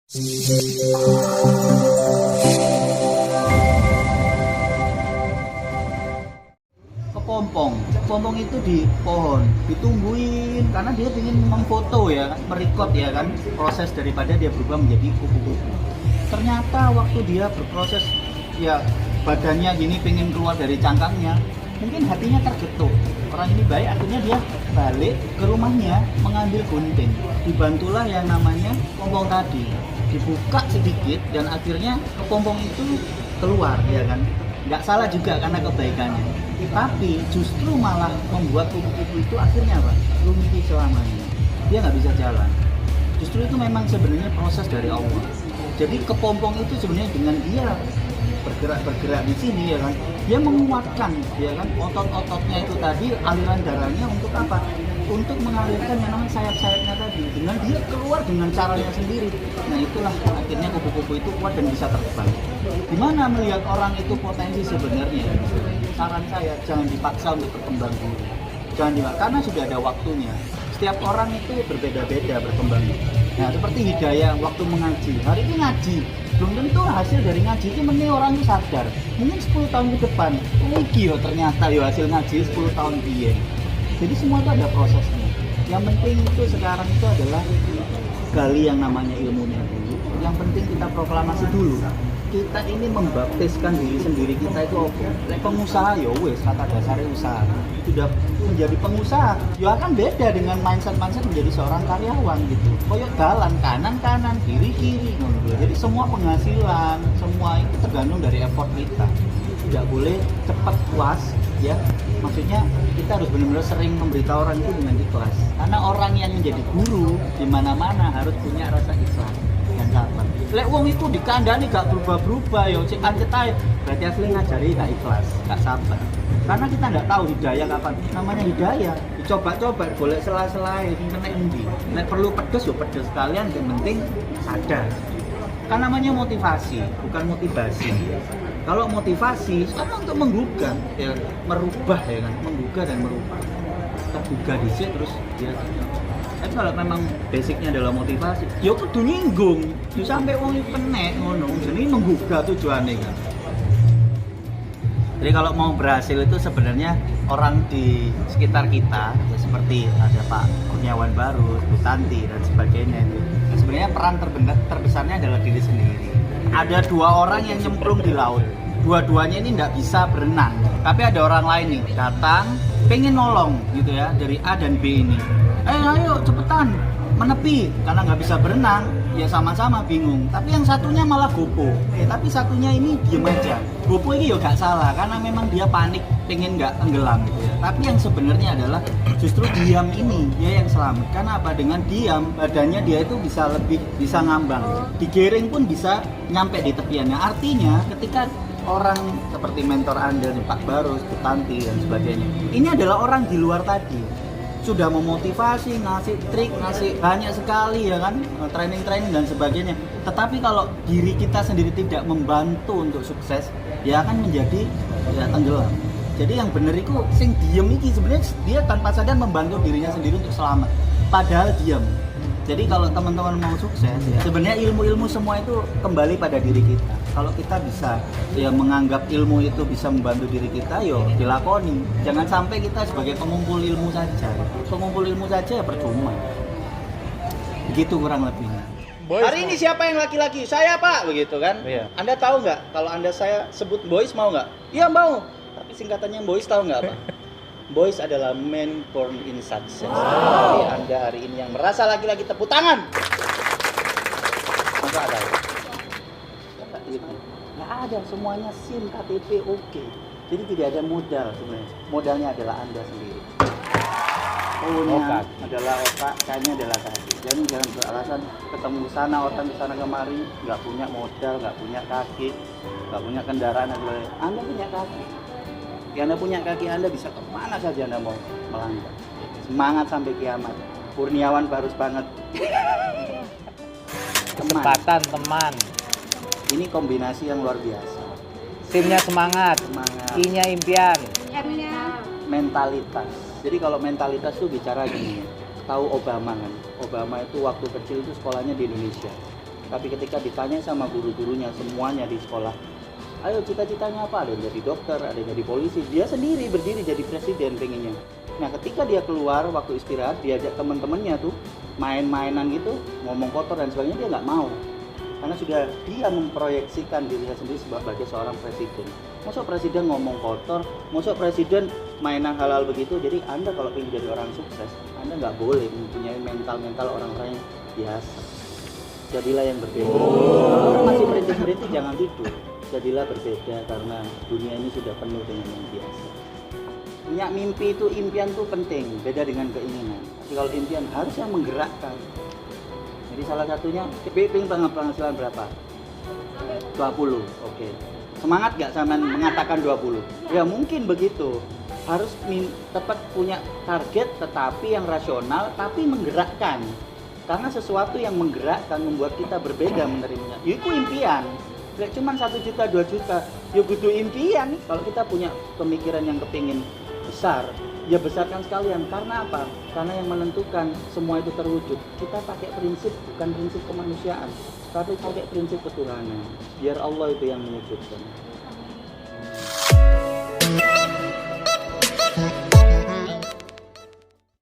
Kepompong itu di pohon ditungguin karena dia ingin memfoto ya kan, merekod ya kan proses daripada dia berubah menjadi kupu-kupu. Ternyata waktu dia berproses ya badannya gini pengen keluar dari cangkangnya, mungkin hatinya tergetuk. Orang ini baik, akhirnya dia balik ke rumahnya mengambil gunting. Dibantulah yang namanya pompong tadi, dibuka sedikit dan akhirnya kepompong itu keluar ya kan. Nggak salah juga karena kebaikannya, tapi justru malah membuat kupu-kupu itu akhirnya apa? Lumpuh selamanya, dia nggak bisa jalan. Justru itu memang sebenarnya proses dari Allah. Jadi kepompong itu sebenarnya dengan dia bergerak di sini ya kan, dia menguatkan ya kan otot-ototnya itu tadi, aliran darahnya untuk apa? Untuk mengalirkan yang namanya sayap-sayapnya tadi, dengan dia keluar dengan caranya sendiri. Nah itulah akhirnya kupu-kupu itu kuat dan bisa terbang. Gimana melihat orang itu potensi sebenarnya? Saran saya jangan dipaksa untuk berkembang dulu, jangan dipaksa karena sudah ada waktunya. Setiap orang itu berbeda-beda berkembangnya. Nah seperti Hidayah waktu mengaji, hari ini ngaji, belum tentu hasil dari ngaji itu mending orang itu sadar. Mungkin 10 tahun ke depan, ternyata hasil ngaji 10 tahun dia. Jadi semua itu ada prosesnya. Yang penting itu sekarang itu adalah gali yang namanya ilmunya dulu. Yang penting kita proklamasi dulu. Kita ini membaptiskan diri sendiri kita itu oke. Pengusaha ya wes kata dasarnya usaha. Sudah menjadi pengusaha, ya akan beda dengan mindset menjadi seorang karyawan gitu. Koyok jalan kanan kiri gitu. Jadi semua penghasilan, semua itu tergantung dari effort kita. Tidak boleh cepat puas ya. Maksudnya kita harus benar-benar sering memberitahu orang itu dengan ikhlas. Karena orang yang menjadi guru di mana-mana harus punya rasa ikhlas dan sabar. Lek wong itu dikandani gak berubah-berubah ya cek ancet ae. Berarti asli ngajari gak ikhlas, gak sabar. Karena kita nggak tahu hidayah kapan. Namanya hidayah, dicoba-coba, boleh sela-sela kena endi. Lek perlu pedes ya pedes sekalian, yang penting sadar. Kan namanya motivasi, bukan motivasi. Kalau motivasi, karena untuk menggugah, ya merubah ya kan, menggugah dan merubah. Tergugah dikit terus dia. Tapi kalau memang basicnya adalah motivasi, ya kudu nyinggung, ya sampai wong penek ngono, jadi menggugah tujuannya kan. Jadi kalau mau berhasil itu sebenarnya orang di sekitar kita, ya seperti ada Pak Kurniawan Barus, Bu Tanti dan sebagainya itu. Sebenarnya peran terbesarnya adalah diri sendiri. Ada 2 orang yang nyemplung di laut, dua-duanya ini tidak bisa berenang, tapi ada orang lain nih datang pengen nolong gitu ya, dari A dan B ini. Ayo cepetan menepi, karena nggak bisa berenang ya sama-sama bingung. Tapi yang satunya malah gopo, tapi satunya ini diem aja. Gopo ini ya nggak salah karena memang dia panik pengen nggak tenggelam gitu ya. Tapi yang sebenarnya adalah justru diam ini dia yang selamat. Karena apa? Dengan diam badannya dia itu bisa ngambang, digiring pun bisa nyampe di tepiannya. Artinya ketika orang seperti mentor Anda Pak Barus, Bu Tanti dan sebagainya, ini adalah orang di luar tadi sudah memotivasi, ngasih trik, ngasih banyak sekali ya kan, training dan sebagainya. Tetapi kalau diri kita sendiri tidak membantu untuk sukses, ya akan menjadi ya tenggelam. Jadi yang benar itu sing diem iki sebenarnya dia tanpa sadar membantu dirinya sendiri untuk selamat. Padahal diam. Jadi kalau teman-teman mau sukses, ya sebenarnya ilmu-ilmu semua itu kembali pada diri kita. Kalau kita bisa ya menganggap ilmu itu bisa membantu diri kita, yo dilakoni. Jangan sampai kita sebagai pengumpul ilmu saja. Pengumpul ilmu saja ya percuma. Begitu kurang lebihnya. Hari ini siapa yang laki-laki? Saya Pak, begitu kan? Iya. Anda tahu nggak? Kalau Anda saya sebut Boys mau nggak? Iya mau. Tapi singkatannya Boys tahu nggak apa? Boys adalah men born in success. Jadi Anda hari ini yang merasa laki-laki tepuk tangan. Masa ada? Nggak ada, semuanya SIM, KTP, oke. Jadi tidak ada modal sebenarnya. Modalnya adalah Anda sendiri. Punya adalah otak, kayaknya adalah kaki. Jadi jangan beralasan ketemu sana, orang di sana kemari, nggak punya modal, nggak punya kaki, nggak punya kendaraan. Anda punya kaki. Anda punya kaki, Anda bisa kemana saja Anda mau melangkah. Semangat sampai kiamat. Kurniawan Barus banget. Kesempatan teman. Ini kombinasi yang luar biasa. Timnya semangat. I-nya impian. M-nya Mentalitas. Jadi kalau mentalitas tuh bicara gini. Tahu Obama kan? Obama itu waktu kecil itu sekolahnya di Indonesia. Tapi ketika ditanya sama guru-gurunya semuanya di sekolah, ayo cita-citanya apa? Ada yang jadi dokter, ada yang jadi polisi. Dia sendiri berdiri jadi presiden pengennya. Nah ketika dia keluar waktu istirahat, diajak teman-temannya tuh main-mainan gitu, ngomong kotor dan sebagainya, dia nggak mau. Karena sudah dia memproyeksikan dirinya sendiri sebagai seorang presiden. Masuk presiden ngomong kotor, masuk presiden mainan halal begitu. Jadi Anda kalau ingin jadi orang sukses, Anda nggak boleh mempunyai mental-mental orang-orang yang biasa. Jadilah yang berbeda. Kalau masih merintis-merintis jangan gitu. Jadilah berbeda karena dunia ini sudah penuh dengan yang biasa. Punya mimpi itu, impian itu penting, beda dengan keinginan. Tapi kalau impian harus yang menggerakkan. Jadi salah satunya, pengen penghasilan berapa? 20, oke. Semangat gak sama mengatakan 20? Ya mungkin begitu. Harus tepat punya target tetapi yang rasional, tapi menggerakkan. Karena sesuatu yang menggerakkan membuat kita berbeda menerimanya. Itu impian. Tidak cuma 1 juta, 2 juta. Ya butuh impian nih. Kalau kita punya pemikiran yang kepingin besar, ya besarkan sekalian. Karena apa? Karena yang menentukan semua itu terwujud. Kita pakai prinsip, bukan prinsip kemanusiaan, tapi pakai prinsip ketuhanan. Biar Allah itu yang mewujudkan.